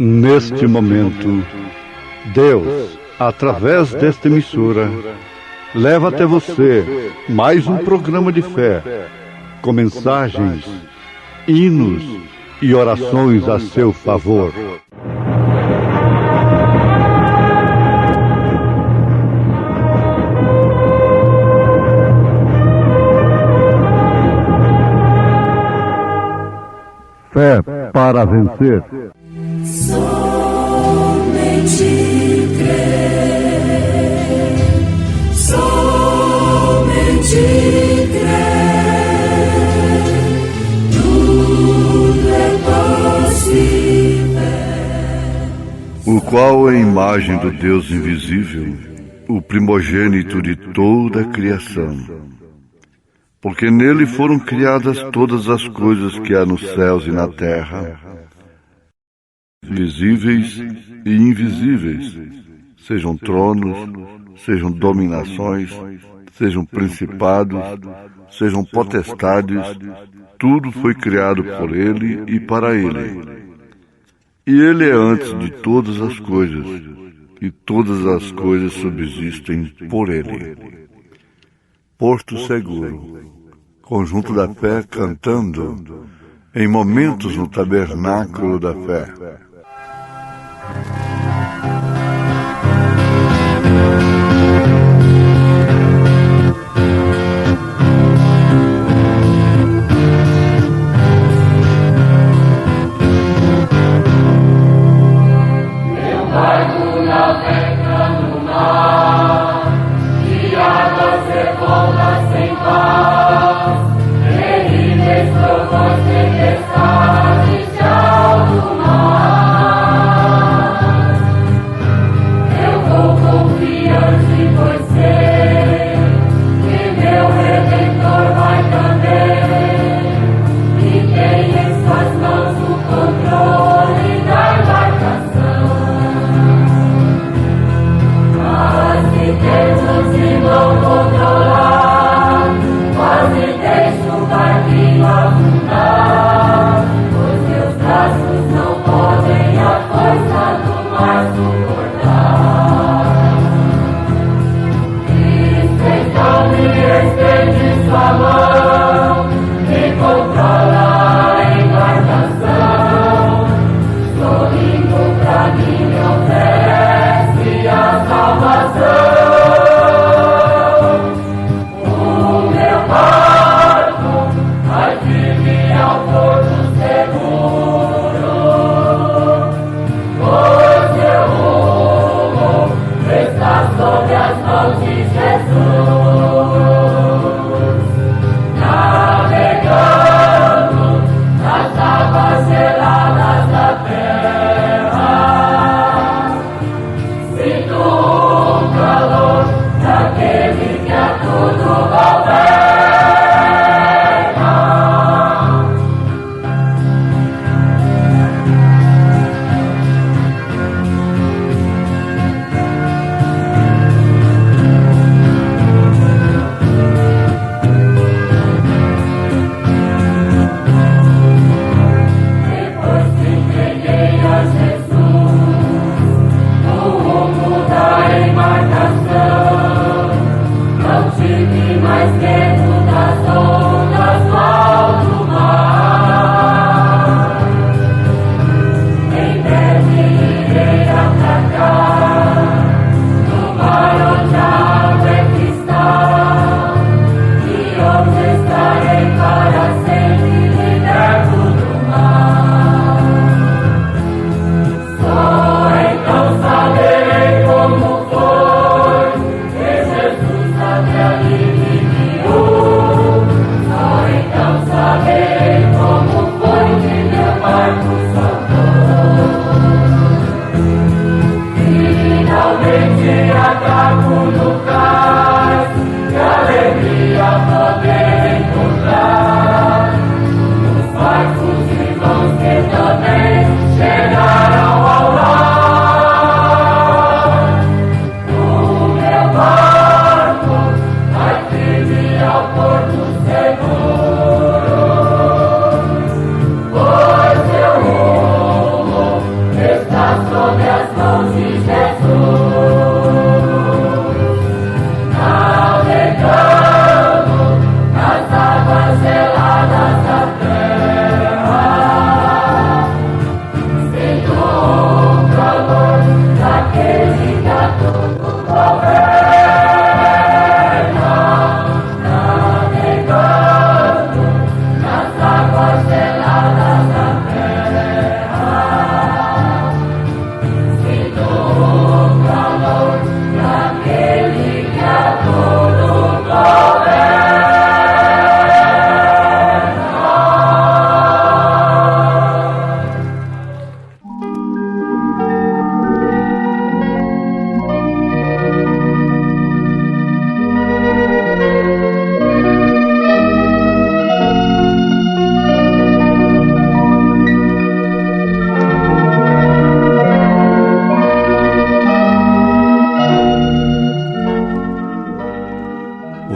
Neste momento, Deus, através desta emissora, leva até você mais um programa de fé, com mensagens, hinos e orações a seu favor. Fé para vencer. Somente crer, somente crer, tudo é possível. O qual é a imagem do Deus invisível, o primogênito de toda a criação. Porque nele foram criadas todas as coisas que há nos céus e na terra, visíveis e invisíveis, sejam tronos, sejam dominações, sejam principados, sejam potestades, tudo foi criado por ele e para ele. E ele é antes de todas as coisas, e todas as coisas subsistem por ele. Porto Seguro, conjunto da fé cantando em momentos no tabernáculo da fé.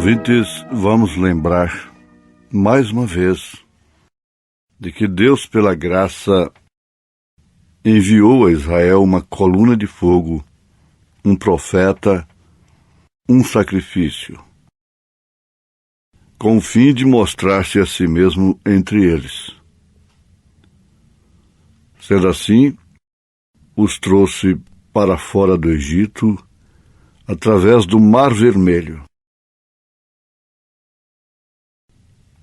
Ouvintes, vamos lembrar mais uma vez de que Deus, pela graça, enviou a Israel uma coluna de fogo, um profeta, um sacrifício, com o fim de mostrar-se a si mesmo entre eles. Sendo assim, os trouxe para fora do Egito, através do Mar Vermelho.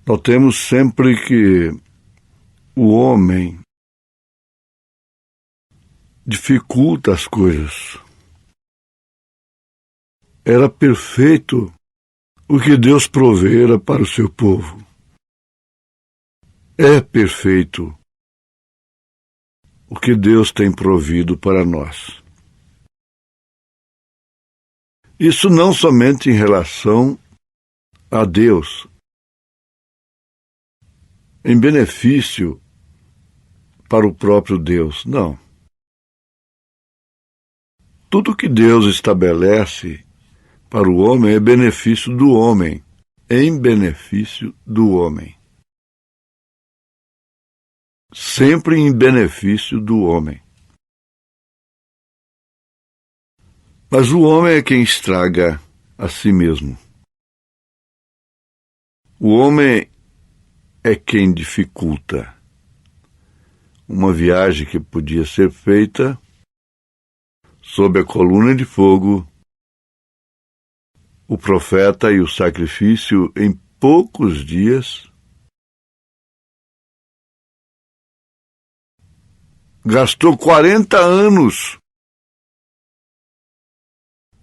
Notemos sempre que o homem dificulta as coisas. Era perfeito o que Deus provera para o seu povo. É perfeito o que Deus tem provido para nós. Isso não somente em relação a Deus, em benefício para o próprio Deus, não. Tudo que Deus estabelece para o homem é benefício do homem, em benefício do homem. Sempre em benefício do homem. Mas o homem é quem estraga a si mesmo. O homem é quem dificulta uma viagem que podia ser feita sob a coluna de fogo, o profeta e o sacrifício em poucos dias. Gastou 40 anos.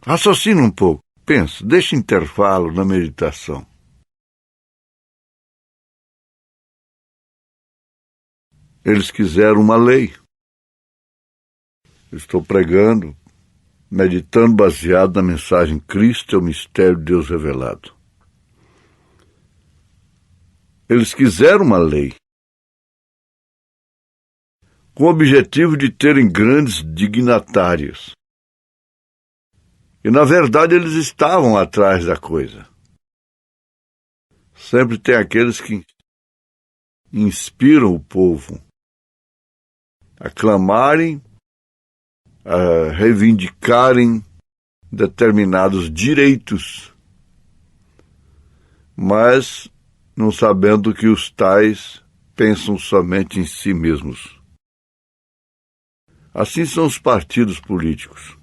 Raciocina um pouco, pensa, deixa intervalo na meditação. Eles quiseram uma lei. Eu estou pregando, meditando baseado na mensagem Cristo é o mistério de Deus revelado. Eles quiseram uma lei com o objetivo de terem grandes dignatários. E, na verdade, eles estavam atrás da coisa. Sempre tem aqueles que inspiram o povo a clamarem, a reivindicarem determinados direitos, mas não sabendo que os tais pensam somente em si mesmos. Assim são os partidos políticos.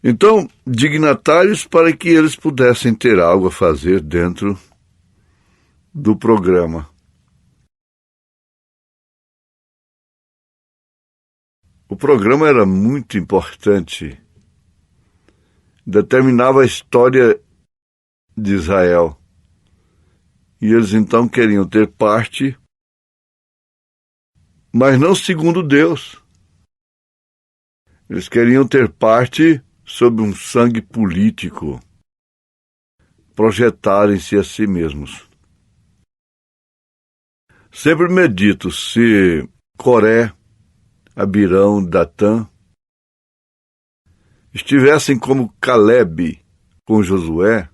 Então, dignatários para que eles pudessem ter algo a fazer dentro do programa. O programa era muito importante, determinava a história de Israel. E eles então queriam ter parte, mas não segundo Deus. Eles queriam ter parte sob um sangue político, projetarem-se a si mesmos. Sempre medito se Coré, Abirão, Datã estivessem como Calebe com Josué,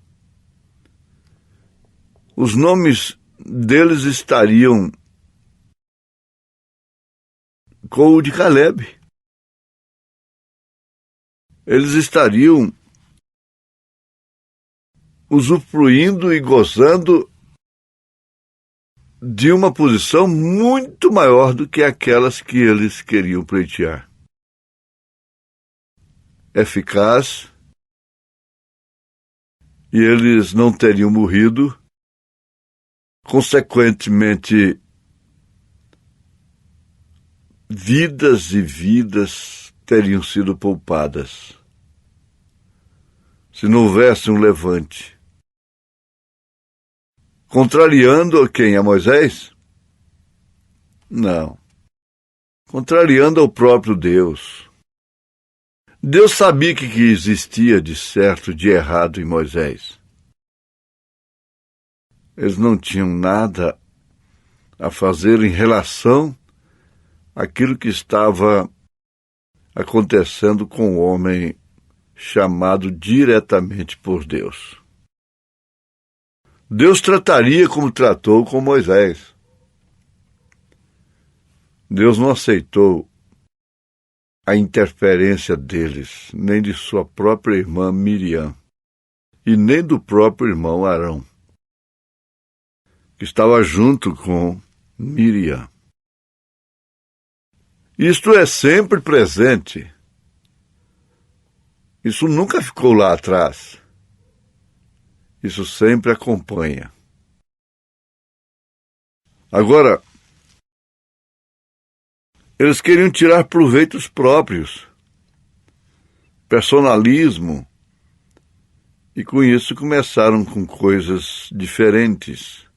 os nomes deles estariam com o de Calebe. Eles estariam usufruindo e gozando de uma posição muito maior do que aquelas que eles queriam pleitear. Eficaz, e eles não teriam morrido, consequentemente, vidas e vidas teriam sido poupadas. Se não houvesse um levante. Contrariando a quem? A Moisés? Não. Contrariando ao próprio Deus. Deus sabia que existia de certo, de errado em Moisés. Eles não tinham nada a fazer em relação àquilo que estava acontecendo com o homem chamado diretamente por Deus. Deus trataria como tratou com Moisés. Deus não aceitou a interferência deles, nem de sua própria irmã Miriam, e nem do próprio irmão Arão, que estava junto com Miriam. Isto é sempre presente. Isso nunca ficou lá atrás. Isso sempre acompanha. Agora, eles queriam tirar proveitos próprios, personalismo, e com isso começaram com coisas diferentes.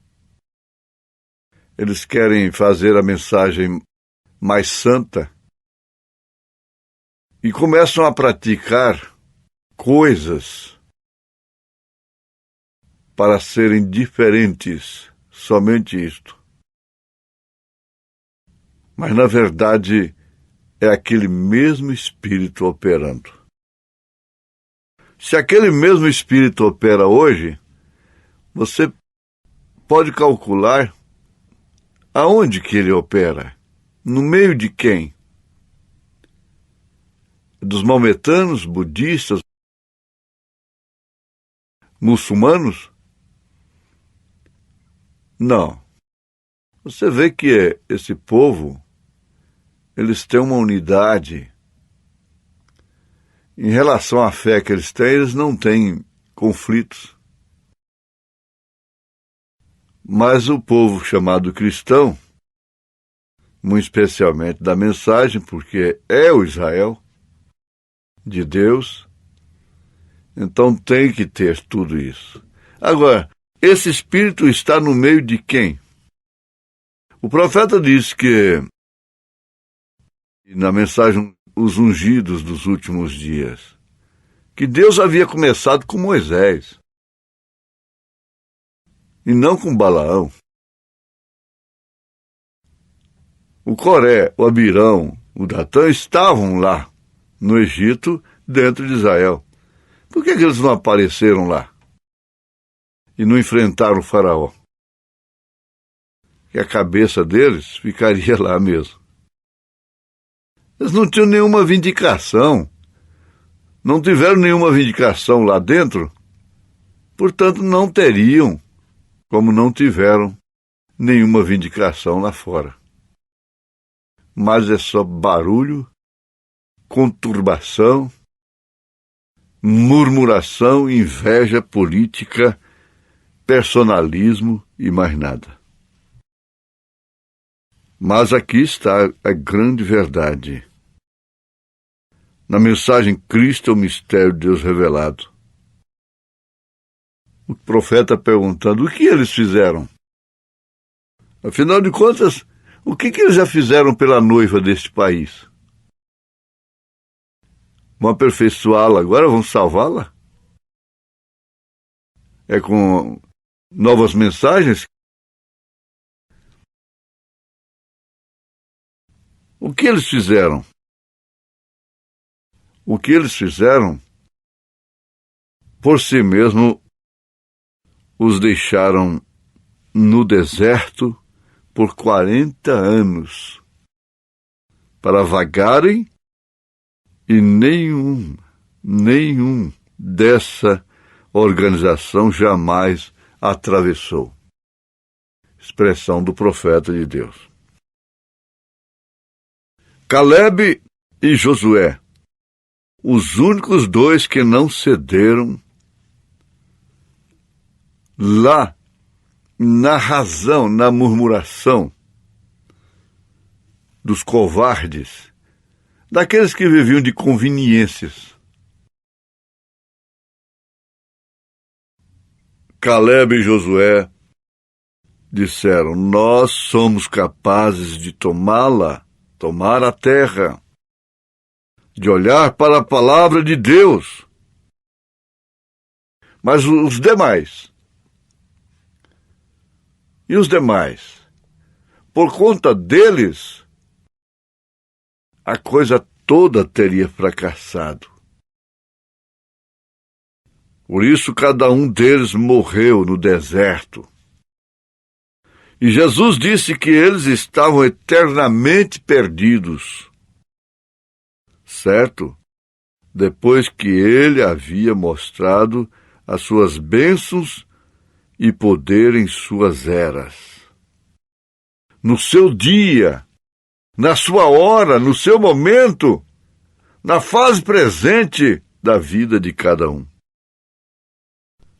Eles querem fazer a mensagem mais santa e começam a praticar coisas para serem diferentes, somente isto. Mas, na verdade, é aquele mesmo Espírito operando. Se aquele mesmo Espírito opera hoje, você pode calcular aonde que ele opera. No meio de quem? Dos maometanos, budistas, muçulmanos? Não. Você vê que esse povo, eles têm uma unidade. Em relação à fé que eles têm, eles não têm conflitos. Mas o povo chamado cristão, muito especialmente da mensagem, porque é o Israel de Deus, então tem que ter tudo isso. Agora, esse Espírito está no meio de quem? O profeta diz que, na mensagem Os Ungidos dos Últimos Dias, que Deus havia começado com Moisés, e não com Balaão. O Coré, o Abirão, o Datã estavam lá, no Egito, dentro de Israel. Por que eles não apareceram lá? E não enfrentaram o faraó? Que a cabeça deles ficaria lá mesmo. Eles não tinham nenhuma vindicação. Não tiveram nenhuma vindicação lá dentro, portanto não teriam, como não tiveram nenhuma vindicação lá fora. Mas é só barulho, conturbação, murmuração, inveja política, personalismo e mais nada. Mas aqui está a grande verdade. Na mensagem Cristo é o mistério de Deus revelado. O profeta perguntando o que eles fizeram. Afinal de contas, o que eles já fizeram pela noiva deste país? Vão aperfeiçoá-la agora? Vão salvá-la? É com novas mensagens? O que eles fizeram? O que eles fizeram, por si mesmo, os deixaram no deserto por 40 anos para vagarem e nenhum dessa organização jamais atravessou. Expressão do profeta de Deus. Calebe e Josué, os únicos dois que não cederam lá na razão, na murmuração dos covardes, daqueles que viviam de conveniências. Calebe e Josué disseram: nós somos capazes de tomar a terra, de olhar para a palavra de Deus. Mas os demais, por conta deles, a coisa toda teria fracassado. Por isso cada um deles morreu no deserto. E Jesus disse que eles estavam eternamente perdidos. Certo? Depois que ele havia mostrado as suas bênçãos e poder em suas eras. No seu dia, na sua hora, no seu momento, na fase presente da vida de cada um.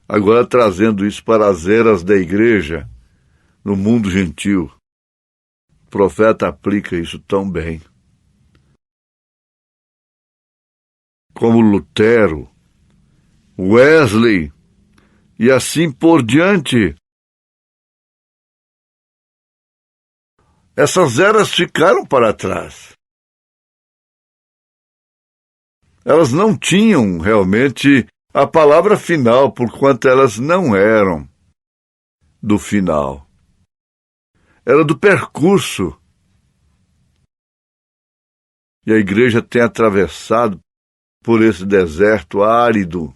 Agora trazendo isso para as eras da igreja, no mundo gentil. O profeta aplica isso tão bem. Como Lutero, Wesley e assim por diante. Essas eras ficaram para trás. Elas não tinham realmente a palavra final, porquanto elas não eram do final. Era do percurso. E a igreja tem atravessado por esse deserto árido.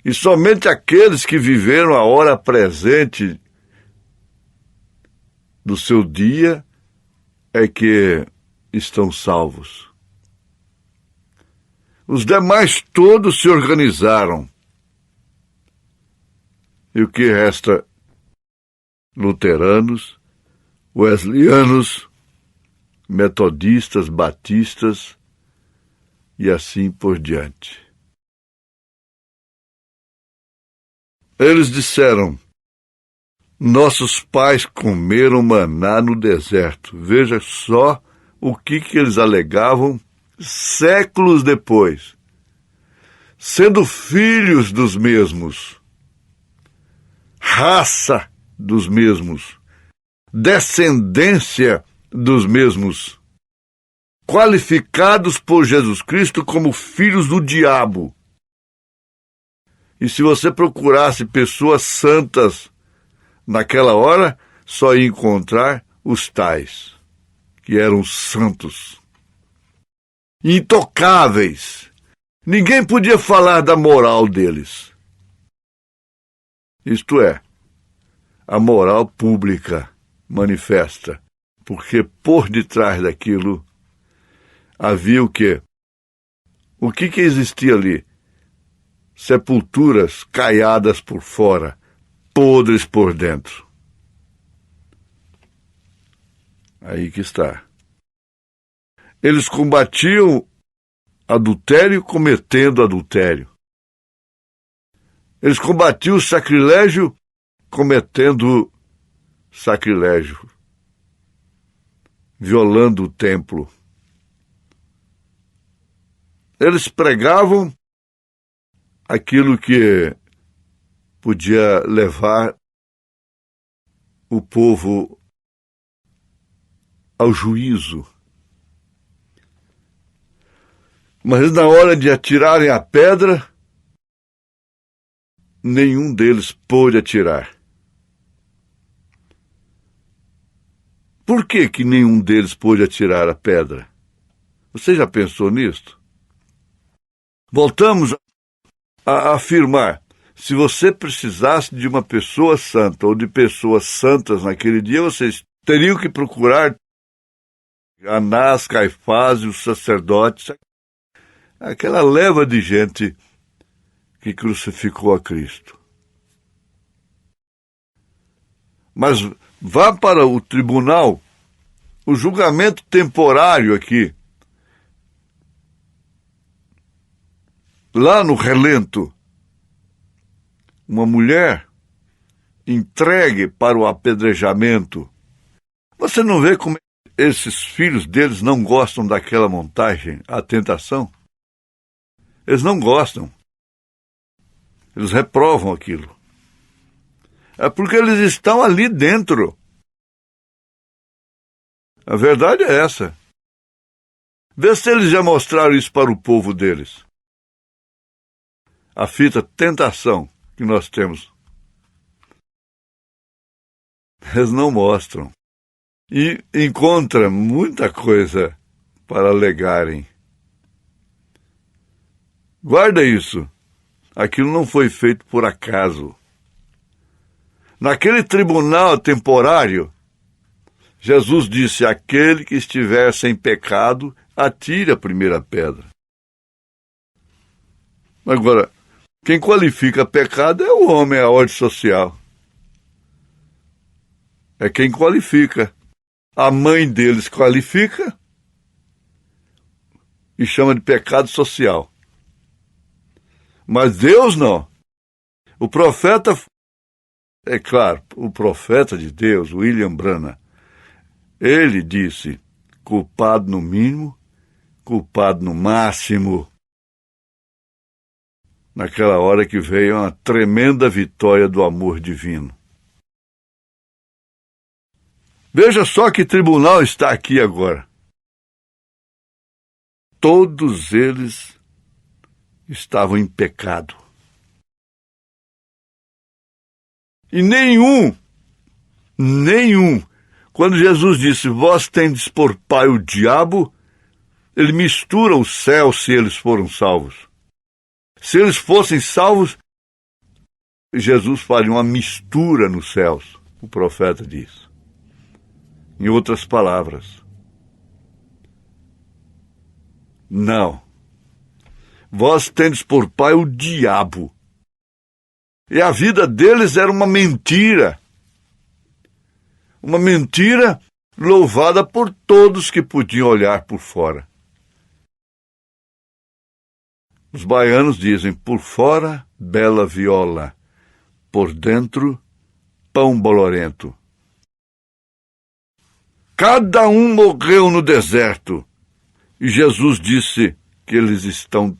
E somente aqueles que viveram a hora presente do seu dia é que estão salvos. Os demais todos se organizaram. E o que resta? Luteranos, wesleyanos, metodistas, batistas e assim por diante. Eles disseram: nossos pais comeram maná no deserto. Veja só o que eles alegavam séculos depois, sendo filhos dos mesmos, raça dos mesmos, descendência dos mesmos, qualificados por Jesus Cristo como filhos do diabo. E se você procurasse pessoas santas naquela hora, só ia encontrar os tais, que eram santos, intocáveis. Ninguém podia falar da moral deles. Isto é, a moral pública manifesta, porque por detrás daquilo havia o quê? O que existia ali? Sepulturas caiadas por fora, podres por dentro. Aí que está. Eles combatiam adultério cometendo adultério. Eles combatiam o sacrilégio cometendo sacrilégio, violando o templo. Eles pregavam aquilo que podia levar o povo ao juízo. Mas na hora de atirarem a pedra, nenhum deles pôde atirar. Por que nenhum deles pôde atirar a pedra? Você já pensou nisto? Voltamos a afirmar, se você precisasse de uma pessoa santa ou de pessoas santas naquele dia, vocês teriam que procurar Anás, Caifás e os sacerdotes, aquela leva de gente que crucificou a Cristo. Mas vá para o tribunal, o julgamento temporário aqui, lá no relento, uma mulher entregue para o apedrejamento. Você não vê como esses filhos deles não gostam daquela montagem, a tentação? Eles não gostam. Eles reprovam aquilo. É porque eles estão ali dentro. A verdade é essa. Vê se eles já mostraram isso para o povo deles. A fita tentação que nós temos. Eles não mostram. E encontra muita coisa para alegarem. Guarda isso. Aquilo não foi feito por acaso. Naquele tribunal temporário, Jesus disse: aquele que estiver sem pecado, atire a primeira pedra. Agora, quem qualifica pecado é o homem, a ordem social. É quem qualifica. A mãe deles qualifica e chama de pecado social. Mas Deus não. O profeta, é claro, o profeta de Deus, William Branham, ele disse: culpado no mínimo, culpado no máximo. Naquela hora que veio uma tremenda vitória do amor divino. Veja só que tribunal está aqui agora. Todos eles estavam em pecado. E nenhum, quando Jesus disse: vós tendes por pai o diabo, ele mistura o céu se eles foram salvos. Se eles fossem salvos, Jesus faria uma mistura nos céus, o profeta diz. Em outras palavras, não. Vós tendes por pai o diabo. E a vida deles era uma mentira. Uma mentira louvada por todos que podiam olhar por fora. Os baianos dizem: por fora, bela viola, por dentro, pão bolorento. Cada um morreu no deserto. E Jesus disse que eles estão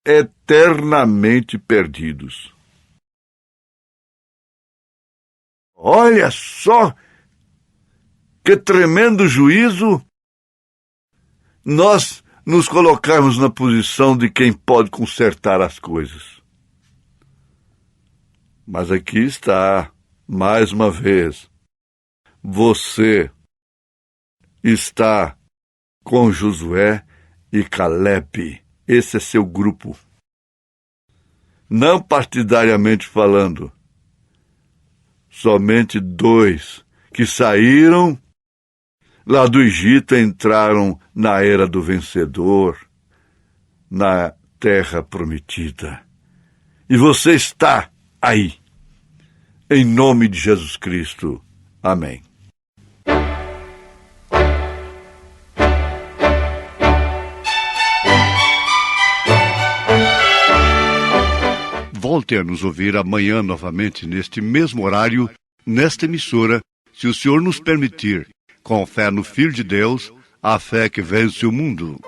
eternamente perdidos. Olha só que tremendo juízo nós nos colocarmos na posição de quem pode consertar as coisas. Mas aqui está, mais uma vez, você está com Josué e Caleb. Esse é seu grupo. Não partidariamente falando, somente 2 que saíram lá do Egito entraram na era do vencedor, na terra prometida. E você está aí, em nome de Jesus Cristo. Amém. Volte a nos ouvir amanhã novamente, neste mesmo horário, nesta emissora, se o Senhor nos permitir, com fé no Filho de Deus, a fé que vence o mundo.